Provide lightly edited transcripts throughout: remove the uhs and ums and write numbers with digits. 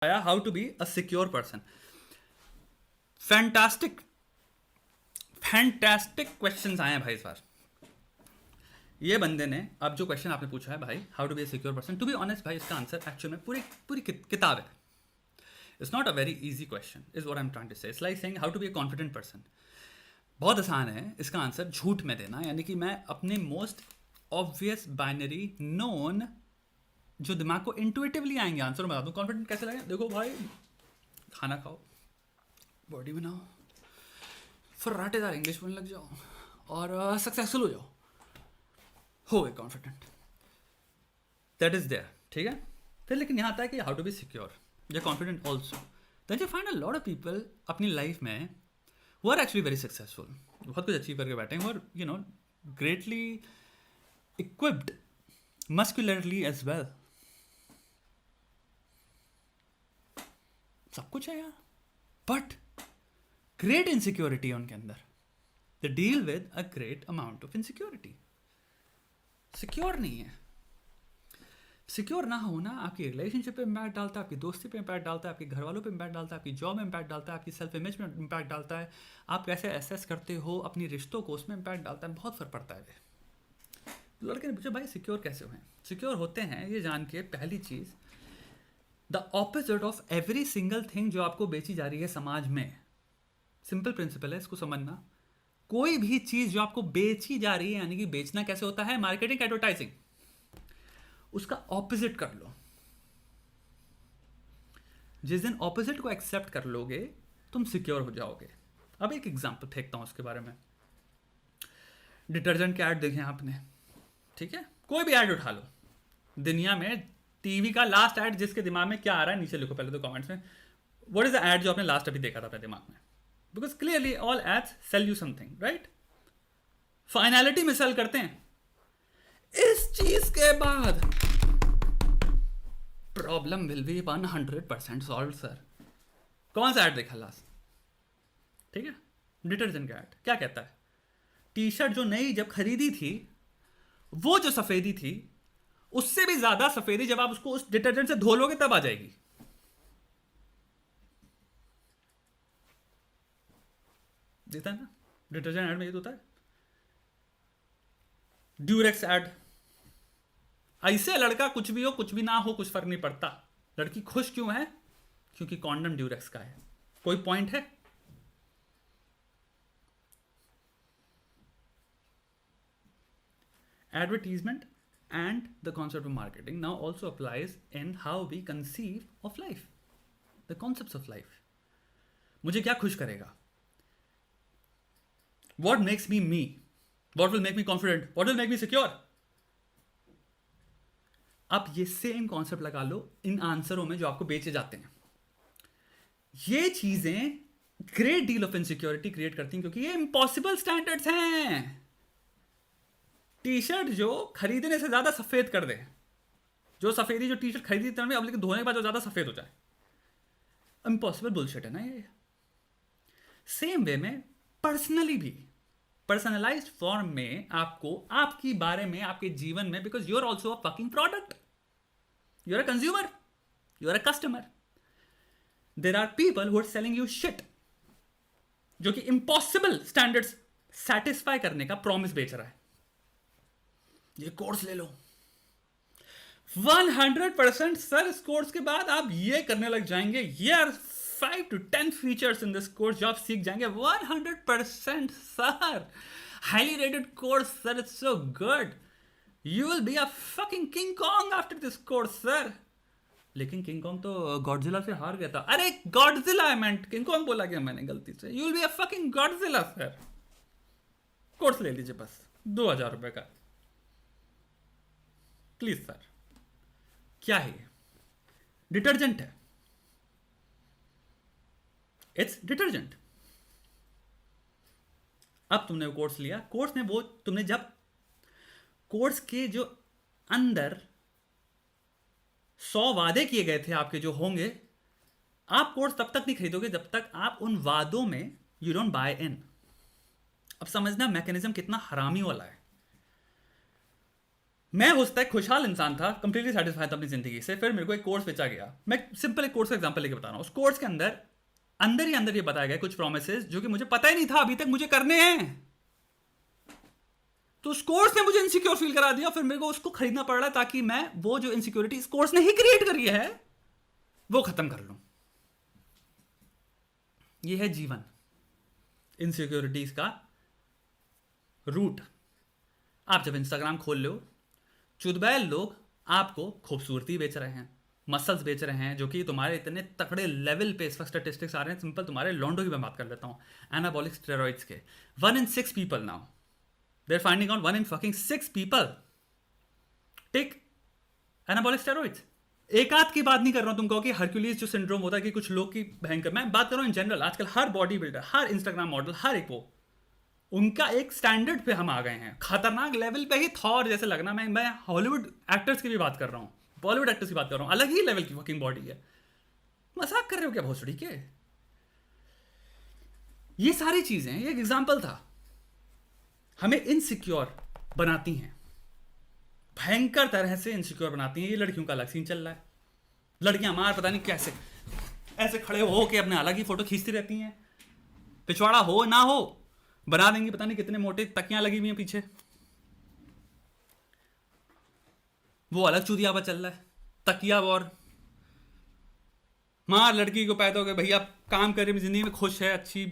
How to be a secure person. Fantastic fantastic questions आए हैं भाई इस बार। ये बंदे ने अब जो क्वेश्चन आपने पूछा है भाई, how to be a secure person, to be honest भाई इसका आंसर एक्चुअल में पूरी पूरी किताब है। It's not a very easy question is what I am trying to say. It's like saying how to be a confident person. बहुत आसान है इसका आंसर झूठ में देना, यानी कि मैं अपने मोस्ट ऑब्वियस बाइनरी नोन जो दिमाग को इंटुइटिवली आएंगे आंसर बता दूं। कॉन्फिडेंट कैसे लगे? देखो भाई, खाना खाओ, बॉडी बनाओ, फर्राटेदार इंग्लिश बोलने लग जाओ और सक्सेसफुल हो जाओ, हो गए कॉन्फिडेंट। दैट इज देयर, ठीक है। फिर लेकिन यहाँ आता है कि हाउ टू बी सिक्योर या confident also. Then you find a lot of people अपनी लाइफ में वो आर एक्चुअली वेरी सक्सेसफुल, बहुत कुछ अचीव करके बैठे हैं और you know greatly equipped muscularly as well, सब कुछ है यार, बट ग्रेट इनसिक्योरिटी उनके अंदर। They deal with a great amount of insecurity. Secure नहीं है। सिक्योर ना होना आपकी रिलेशनशिप पे इम्पैक्ट डालता है, आपकी दोस्ती पे इम्पैक्ट डालता है, आपके घर वालों पे इम्पैक्ट डालता है, आपकी जॉब में इम्पैक्ट डालता है, आपकी सेल्फ इमेज में इम्पैक्ट डालता है, आप कैसे एसेस करते हो अपनी रिश्तों को उसमें इम्पैक्ट डालता है, बहुत फर्क पड़ता है। लड़के ने पूछा भाई सिक्योर कैसे हुए? सिक्योर होते हैं ये जान के, पहली चीज़, the opposite of every single thing जो आपको बेची जा रही है समाज में। सिंपल प्रिंसिपल है, इसको समझना। कोई भी चीज़ जो आपको बेची जा रही है, यानी कि बेचना कैसे होता है, मार्केटिंग, एडवर्टाइजिंग, उसका ऑपोजिट कर लो। जिस दिन ऑपोजिट को एक्सेप्ट कर लोगे तुम सिक्योर हो जाओगे। अब एक एग्जांपल फेंकता हूं उसके बारे में। डिटर्जेंट के ऐड देखें आपने, ठीक है, कोई भी ऐड उठा लो दुनिया में, टीवी का लास्ट ऐड जिसके दिमाग में क्या आ रहा है नीचे लिखो पहले तो कमेंट्स में। व्हाट इज द ऐड जो आपने लास्ट अभी देखा था अपने दिमाग में? Because clearly all ads sell you something, right? Finality में सेल करते हैं। इस चीज के बाद problem will be 100% solve sir. कौन सा ऐड देखा लास्ट? ठीक है, डिटर्जेंट का ऐड क्या कहता है? टी शर्ट जो नई जब खरीदी थी, वो जो सफेदी थी उससे भी ज्यादा सफेदी जब आप उसको उस डिटर्जेंट से धो लोगे तब आ जाएगी। देखता है ना, डिटर्जेंट ऐड में ये तो होता है। ड्यूरेक्स ऐड, ऐसे लड़का कुछ भी हो कुछ भी ना हो कुछ फर्क नहीं पड़ता, लड़की खुश क्यों है? क्योंकि कॉन्डम ड्यूरेक्स का है। कोई पॉइंट है? Advertisement and the concept of marketing now also applies in how we conceive of life, the concepts of life. मुझे क्या खुश करेगा? What makes me me? What will make me confident? What will make me secure? आप ये same concept लगा लो इन आंसरों में जो आपको बेचे जाते हैं। ये चीजें great deal of insecurity create करती हैं क्योंकि ये इम्पॉसिबल स्टैंडर्ड्स हैं। टी शर्ट जो खरीदने से ज्यादा सफेद कर दे, जो सफेदी जो टी शर्ट खरीदी थी अब लेकिन धोने के बाद जो ज्यादा सफेद हो जाए, इम्पॉसिबल बुलशिट है ना ये। सेम वे में पर्सनली भी पर्सनलाइज्ड फॉर्म में आपको आपकी बारे में, आपके जीवन में, because you are also a fucking product, you are a consumer, you are a customer, there are people who are selling you shit जो कि इम्पॉसिबल स्टैंडर्ड्स सेटिस्फाई करने का प्रॉमिस बेच रहा है। ये कोर्स ले लो 100% सर। इस कोर्स के बाद आप ये करने लग जाएंगे, ये are 5 to 10 features in this course जो आप सीख जाएंगे 100% sir. Highly rated course sir, it's so good, you will be a fucking King Kong after this course sir. लेकिन किंग कॉन्ग तो गॉडजिला से हार गया था। अरे Godzilla I meant, King Kong बोला गया मैंने गलती से। You will be a fucking Godzilla sir. Course ले लीजिए बस 2000 रुपए का, प्लीज सर। क्या है ये? डिटर्जेंट है, इट्स डिटर्जेंट। अब तुमने वो कोर्स लिया, कोर्स में वो तुमने जब कोर्स के जो अंदर 100 वादे किए गए थे आपके जो होंगे, आप कोर्स तब तक नहीं खरीदोगे जब तक आप उन वादों में यू डोंट बाय इन। अब समझना मैकेनिज्म कितना हरामी वाला है। मैं उस तक खुशहाल इंसान था, कंप्लीटली सेटिस्फाइड था अपनी जिंदगी से। फिर मेरे को एक कोर्स बेचा गया। मैं सिंपल एक कोर्स का एग्जांपल लेके बता रहा हूँ। उस कोर्स के अंदर अंदर ही अंदर ये बताया गया कुछ प्रोमिसेस जो कि मुझे पता ही नहीं था अभी तक मुझे करने हैं। तो उस कोर्स ने मुझे इनसिक्योर फील करा दिया, फिर मेरे को उसको खरीदना पड़ रहा है ताकि मैं वो जो इनसिक्योरिटी इस कोर्स ने ही क्रिएट करी है वो खत्म कर लूं। ये है जीवन, इनसिक्योरिटीज का रूट। आप जब इंस्टाग्राम खोल लो, चुदबैल लोग आपको खूबसूरती बेच रहे हैं, मसल्स बेच रहे हैं, जो कि तुम्हारे इतने तकड़े लेवल पे इस वक्त स्टेटिस्टिक्स आ रहे हैं। सिंपल तुम्हारे लॉन्डो की मैं बात कर लेता हूं, एनाबॉलिक स्टेरॉइड्स के 1 in 6 people now they're finding out 1 in fucking 6 people take anabolic steroids। एक आध की बात नहीं कर रहा हूं, तुम कहो कि हरक्यूलिस जो सिंड्रोम होता है कि कुछ लोग की भयंकर, मैं बात कर रहा हूं इन जनरल। आजकल हर बॉडी बिल्डर, हर इंस्टाग्राम मॉडल, हर एक वो उनका एक स्टैंडर्ड पे हम आ गए हैं, खतरनाक लेवल पे ही थॉर जैसे लगना। मैं हॉलीवुड एक्टर्स की भी बात कर रहा हूं, बॉलीवुड एक्टर्स की बात कर रहा हूं, अलग ही लेवल की फकिंग बॉडी है। मजाक कर रहे हो क्या भोसड़ी के? ये सारी चीजें, ये एक एग्जाम्पल था, हमें इनसिक्योर बनाती हैं, भयंकर तरह से इनसिक्योर बनाती हैं। ये लड़कियों का अलग सीन चल रहा है। लड़कियां मार पता नहीं कैसे ऐसे खड़े हो के अपने अलग ही फोटो खींचती रहती हैं, पिछवाड़ा हो ना हो बना देंगी, पता नहीं कितने मोटे तकियां लगी हुई हैं पीछे। वो अलग चूदियावा चल रहा है, तकिया वॉर। मार लड़की को पैदा हो गए, भैया काम करे जिंदगी में खुश है, अच्छी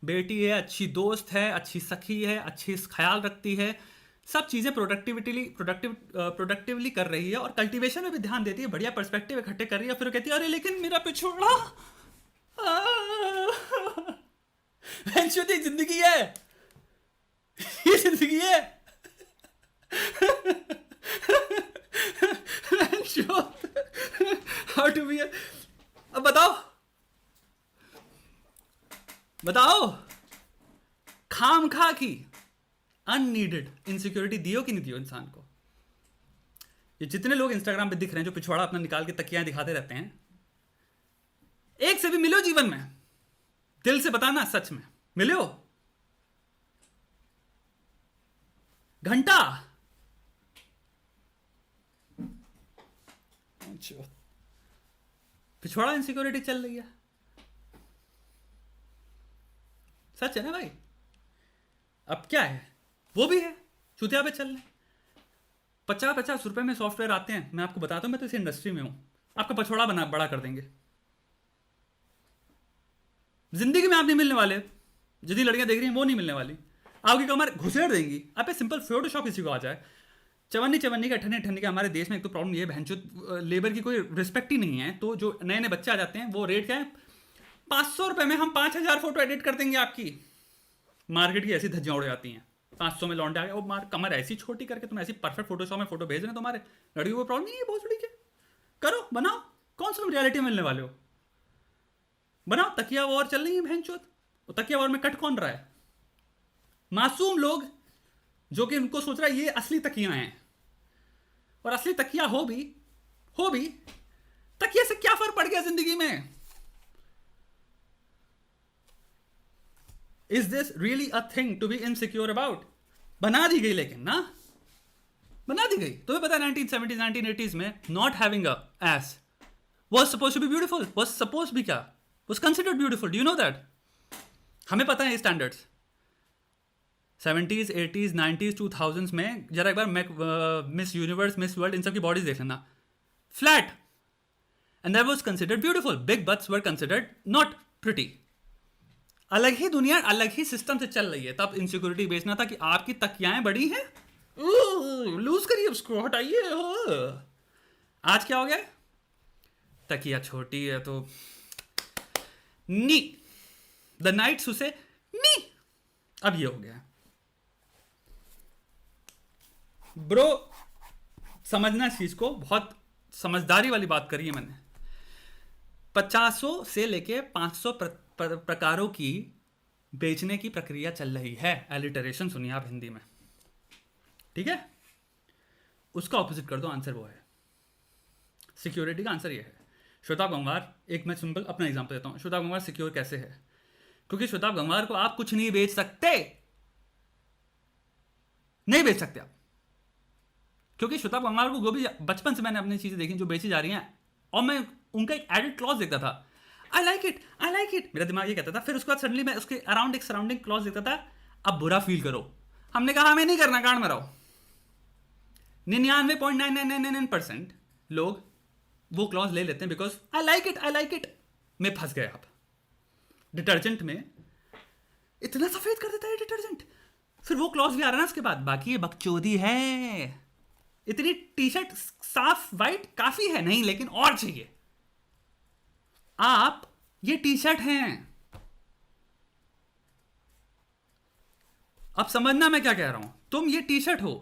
बेटी है, अच्छी दोस्त है, अच्छी सखी है, अच्छी ख्याल रखती है, सब चीज़ें प्रोडक्टिवली कर रही है और कल्टीवेशन में भी ध्यान देती है, बढ़िया पर्सपेक्टिव इकट्ठे कर रही है। फिर कहती है अरे लेकिन मेरा पिछोड़ा। जिंदगी है, ये जिंदगी है। How to be. अब बताओ खाम खा की अननीडेड इनसिक्योरिटी दियो कि नहीं दियो इंसान को? ये जितने लोग इंस्टाग्राम पे दिख रहे हैं जो पिछवाड़ा अपना निकाल के तकियां दिखाते रहते हैं, एक से भी मिलो जीवन में, दिल से बताना सच में मिलो। घंटा पिछवाड़ा इनसिक्योरिटी चल रही है, सच है ना भाई? अब क्या है, वो भी है, चुतिया पे चल रहे। 50-50 रुपए में सॉफ्टवेयर आते हैं, मैं आपको बताता हूं, मैं तो इस इंडस्ट्री में हूं। आपका पछोड़ा बड़ा कर देंगे। जिंदगी में आप नहीं मिलने वाले, जितनी लड़कियां देख रही हैं वो नहीं मिलने वाली। आपकी कमर घुसेड़ देंगी। आप सिंपल फोटोशॉप किसी को आ जाए, चवन्नी के अठन्नी के हमारे देश में एक तो प्रॉब्लम ये है, लेबर की कोई रिस्पेक्ट ही नहीं है। तो जो नए नए बच्चे आ जाते हैं वो रेट क्या है, 500 रुपए में हम 5000 फोटो एडिट कर देंगे आपकी। मार्केट की ऐसी धज्जियां उड़ जाती हैं। 500 में लौंडे आ गए, वो कमर ऐसी छोटी करके तुम ऐसी परफेक्ट फोटोशॉप में फोटो भेज रहे हैं, तुम्हारे लड़की को प्रॉब्लम नहीं है, बहुत बड़ी क्या, करो बनाओ। कौन सा तुम रियलिटी मिलने वाले हो? बनाओ। तकिया वॉर चल रही है भैंचोद, वो तकिया वॉर में कट कौन रहा है? मासूम लोग जो कि उनको सोच रहा है ये असली तकिया हैं, और असली तकिया हो भी तकिया से क्या फर्क पड़ गया जिंदगी में? Is this really a thing to be insecure about? बना दी गई, लेकिन ना बना दी गई। तुम्हें पता है 1970s 1980s में not having a ass was suppose to be beautiful, was suppose be क्या, was considered beautiful. Do you know that? हमें पता है ये standards. 70s 80s 90s 2000s में जरा एक बार मिस यूनिवर्स, मिस वर्ल्ड, इन सब की बॉडीज देख लेना, flat, and that was considered beautiful. Big butts were considered not pretty. अलग ही दुनिया, अलग ही सिस्टम से चल रही है। तब इनसिक्योरिटी बेचना था कि आपकी तकियाएं बड़ी हैं, लूज करिए उसको, हटाइए। आज क्या हो गया, तकिया छोटी है तो नी, द नाइट्स उसे नी। अब ये हो गया ब्रो, समझना इस चीज को, बहुत समझदारी वाली बात करी है मैंने। 50 से लेके 500 प्रकारों की बेचने की प्रक्रिया चल रही है। एलिटरेशन सुनिए आप हिंदी में, ठीक है? उसका ऑपोजिट कर दो, आंसर वो है। सिक्योरिटी का आंसर ये है। श्वेता गंगवार, एक मैं सिंपल अपना एग्जांपल देता हूं। श्वेता गंगवार सिक्योर कैसे है? क्योंकि श्वेता गंगवार को आप कुछ नहीं बेच सकते, नहीं बेच सकते आप। क्योंकि श्वेता पंवार को जो भी बचपन से मैंने अपनी चीज़ें देखी जो बेची जा रही हैं, और मैं उनका एक एडेड क्लॉज देखता था, I like it, I like it, मेरा दिमाग ये कहता था। फिर उसके बाद सडनली मैं उसके अराउंड एक सराउंडिंग क्लॉज देखता था, अब बुरा फील करो। हमने कहा हमें नहीं करना, कांड मराओ। 99.9999% लोग वो क्लॉज ले लेते हैं because I like it, I like it में फंस गए आप। डिटर्जेंट में इतना सफेद कर देता है डिटर्जेंट, फिर वो क्लॉज भी आ रहा है ना उसके बाद, बाकी ये बकचोदी है। इतनी टी शर्ट साफ वाइट काफी है नहीं, लेकिन और चाहिए। आप ये टी शर्ट हैं, अब समझना मैं क्या कह रहा हूं। तुम ये टी शर्ट हो,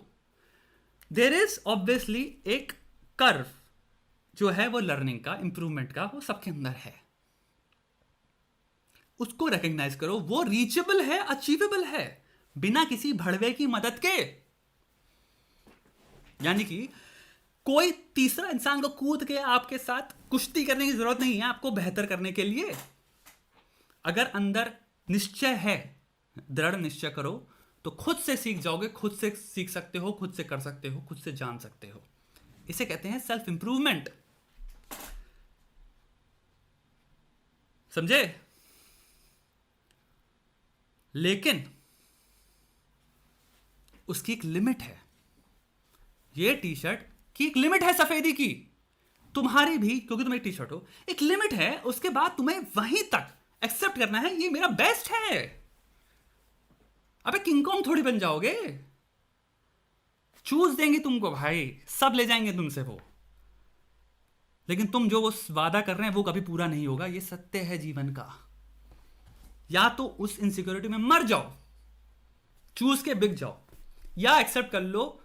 देर इज ऑब्वियसली एक कर्व जो है वो लर्निंग का, इंप्रूवमेंट का, वो सबके अंदर है। उसको रिकॉग्नाइज करो, वो रीचेबल है, अचीवेबल है, बिना किसी भड़वे की मदद के। यानी कि कोई तीसरा इंसान को कूद के आपके साथ कुश्ती करने की जरूरत नहीं है आपको बेहतर करने के लिए। अगर अंदर निश्चय है, दृढ़ निश्चय करो, तो खुद से सीख जाओगे, खुद से सीख सकते हो, खुद से कर सकते हो, खुद से जान सकते हो। इसे कहते हैं सेल्फ इंप्रूवमेंट। समझे? लेकिन उसकी एक लिमिट है। ये टी शर्ट की एक लिमिट है, सफेदी की, तुम्हारी भी, क्योंकि तुम एक टी शर्ट हो, एक लिमिट है। उसके बाद तुम्हें वहीं तक एक्सेप्ट करना है, ये मेरा बेस्ट है। अबे किंग कॉन्ग थोड़ी बन जाओगे। चूज देंगे तुमको भाई, सब ले जाएंगे तुमसे वो, लेकिन तुम जो वो वादा कर रहे हैं वो कभी पूरा नहीं होगा। ये सत्य है जीवन का। या तो उस इनसिक्योरिटी में मर जाओ, चूज के बिक जाओ, या एक्सेप्ट कर लो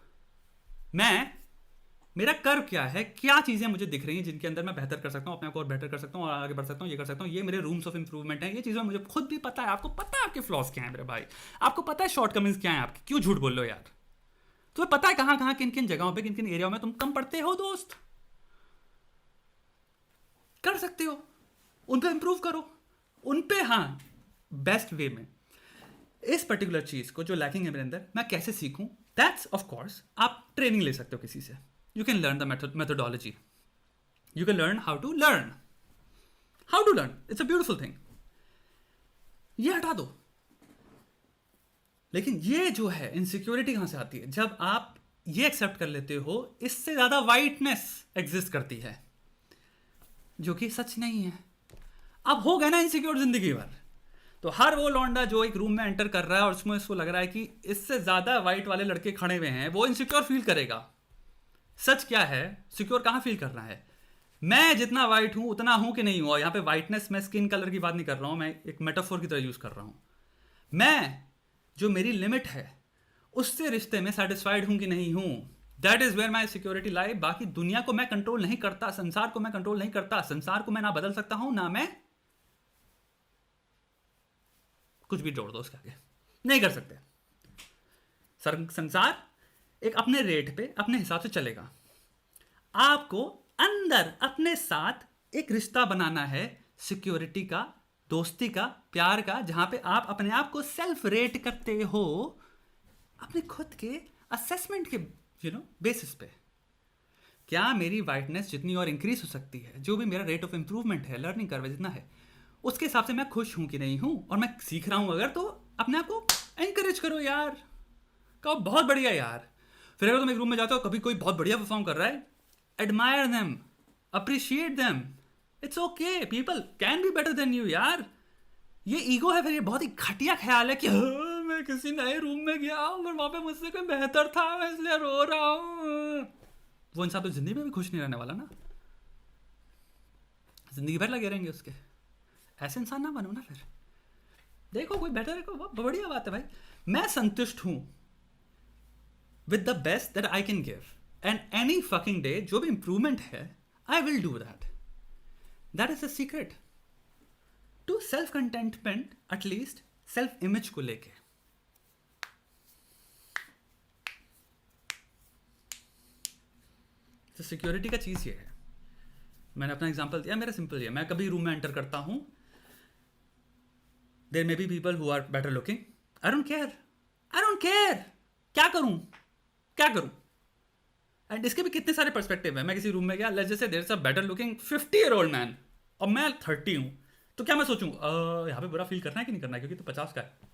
मेरा कर्व क्या है, क्या चीजें मुझे दिख रही हैं जिनके अंदर मैं बेहतर कर सकता हूं, अपने आप को और बेहतर कर सकता हूं, और आगे बढ़ सकता हूं, ये कर सकता हूं, ये मेरे रूम्स ऑफ इंप्रूवमेंट हैं। ये चीजें मुझे खुद भी पता है, आपको पता है आपके फ्लॉज क्या है मेरे भाई, आपको पता है शॉर्टकमिंग्स क्या है आपकी। क्यों झूठ बोल लो यार? तुम्हें पता है कहां कहां, किन किन जगहों पे, किन किन एरियाओं में तुम कम पढ़ते हो दोस्त। कर सकते हो, उन पर इंप्रूव करो, उन पे, हाँ, बेस्ट वे में। इस पर्टिकुलर चीज को जो लैकिंग है मेरे अंदर, मैं कैसे सीखूं, दैट्स ऑफ कोर्स आप ट्रेनिंग ले सकते हो किसी से। You can learn the methodology, you can learn how to learn, it's a beautiful thing. ये हटा दो। लेकिन ये जो है इनसिक्योरिटी कहां से आती है? जब आप ये एक्सेप्ट कर लेते हो इससे ज्यादा वाइटनेस एग्जिस्ट करती है, जो कि सच नहीं है। अब हो गया ना इनसिक्योर जिंदगी भर, तो हर वो लौंडा जो एक रूम में एंटर कर रहा है और उसमें इसको लग रहा है कि इससे ज्यादा वाइट वाले लड़के खड़े हुए हैं, वो इनसिक्योर फील करेगा। सच क्या है? सिक्योर कहां फील करना है? मैं जितना वाइट हूं उतना हूं कि नहीं हूं। और यहां पे वाइटनेस मैं स्किन कलर की बात नहीं कर रहा हूं, मैं एक मेटाफोर की तरह यूज कर रहा हूं। मैं जो मेरी लिमिट है उससे रिश्ते में सेटिस्फाइड हूं कि नहीं हूं, that is where my security lie. बाकी दुनिया को मैं कंट्रोल नहीं करता, संसार को मैं कंट्रोल नहीं करता, संसार को मैं ना बदल सकता हूं ना मैं कुछ भी जोड़ दो उसके आगे, नहीं कर सकते। संसार एक अपने रेट पे अपने हिसाब से चलेगा। आपको अंदर अपने साथ एक रिश्ता बनाना है, सिक्योरिटी का, दोस्ती का, प्यार का, जहां पे आप अपने आप को सेल्फ रेट करते हो अपने खुद के असेसमेंट के बेसिस पे। क्या मेरी वाइटनेस जितनी और इंक्रीज हो सकती है, जो भी मेरा रेट ऑफ इंप्रूवमेंट है, लर्निंग कर्व जितना है, उसके हिसाब से मैं खुश हूं कि नहीं हूं, और मैं सीख रहा हूं अगर, तो अपने आप को एनकरेज करो यार, कहो बहुत बढ़िया यार। फिर अगर तुम एक रूम में जाते हो, कभी कोई बहुत बढ़िया परफॉर्म कर रहा है, admire them, appreciate them, it's okay, people can be better than you यार। ये ईगो है, फिर ये बहुत ही घटिया ख्याल है कि मैं किसी नए रूम में गया और वहां पे मुझसे कोई बेहतर था, मैं इसलिए रो रहा हूं। वो इंसान तो जिंदगी में भी खुश नहीं रहने वाला ना, जिंदगी भर लगे रहेंगे उसके। ऐसे इंसान ना बनो ना। फिर देखो कोई बेटर है, बढ़िया बात है भाई, मैं संतुष्ट हूं with the best that I can give, and any fucking day जो भी इंप्रूवमेंट है I will do that. That is the secret to self contentment, at least self image को लेके। तो सिक्योरिटी का चीज ये है। मैंने अपना एग्जांपल दिया, मेरा सिंपल है, मैं कभी रूम में एंटर करता हूं, there may be people who are better looking, I don't care, क्या करूं, एंड इसके भी कितने सारे पर्सपेक्टिव है. मैं किसी रूम में गया, let's just say there is a better looking 50-year-old man और मैं 30 हूँ, तो क्या मैं सोचूं यहाँ पे बुरा फील करना है कि नहीं करना है, क्योंकि तो 50 का है.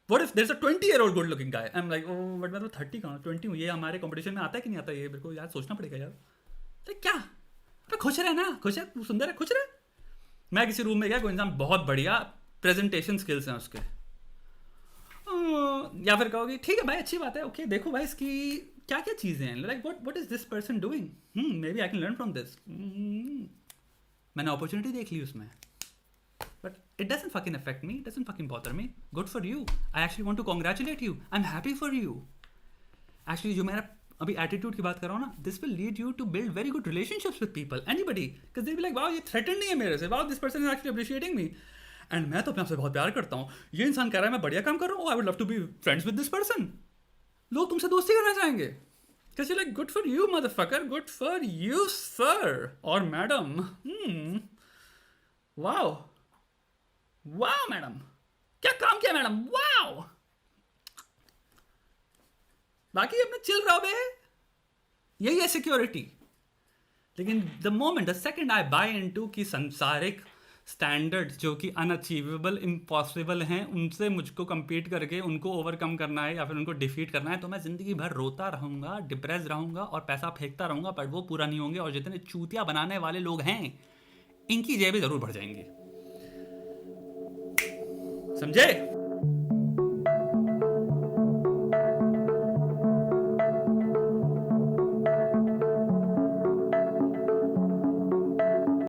What if there's a 20-year-old good looking guy? I'm like, oh, but मैं तो 30 का हूँ, 20 हूँ, ये हमारे कंपटीशन में आता है कि नहीं आता, ये मेरे को यार सोचना पड़ेगा यार. तो क्या, अबे खुश रहे ना, खुश है, सुंदर है, खुश रहे. मैं किसी रूम में गया, कोई इंसान बहुत बढ़िया प्रेजेंटेशन स्किल्स हैं उसके, या फिर कहोगे ठीक है भाई अच्छी बात है, ओके देखो भाई इसकी क्या क्या चीज़ें हैं, like what is this person doing, maybe I can learn from this. मैंने अपॉर्चुनिटी देख ली उसमें. But it doesn't fucking affect me. It doesn't fucking bother me. Good for you. I actually want to congratulate you. I'm happy for you. Actually, जो मेरा अभी attitude की बात कर रहा हूँ ना, this will lead you to build very good relationships with people. Anybody. Because they'll be like, wow, ये threatened नहीं है मेरे से. Wow, this person is actually appreciating me. And मैं तो अपने आप से बहुत प्यार करता हूँ. ये इंसान कह रहा है मैं बढ़िया काम कर रहा हूँ. I would love to be friends with this person. लोग तुमसे दोस्ती करना चाहेंगे. Because you're like, good for you, motherfucker. Good for you, sir. Or madam. Wow. वाह मैडम, क्या काम किया मैडम, वाह. बाकी अपने चिल रहो बे, यही है सिक्योरिटी. लेकिन the moment, the second I buy into कि संसारिक स्टैंडर्ड्स जो कि अनअचीवेबल, इम्पॉसिबल हैं, उनसे मुझको compete करके उनको ओवरकम करना है या फिर उनको डिफीट करना है, तो मैं ज़िंदगी भर रोता रहूँगा, डिप्रेस रहूँगा और पैसा फेंकता रहूँगा, पर वो पूरा नहीं होंगे. और जितने चूतिया बनाने वाले लोग हैं, इनकी जेबें ज़रूर भर जाएंगी. समझे?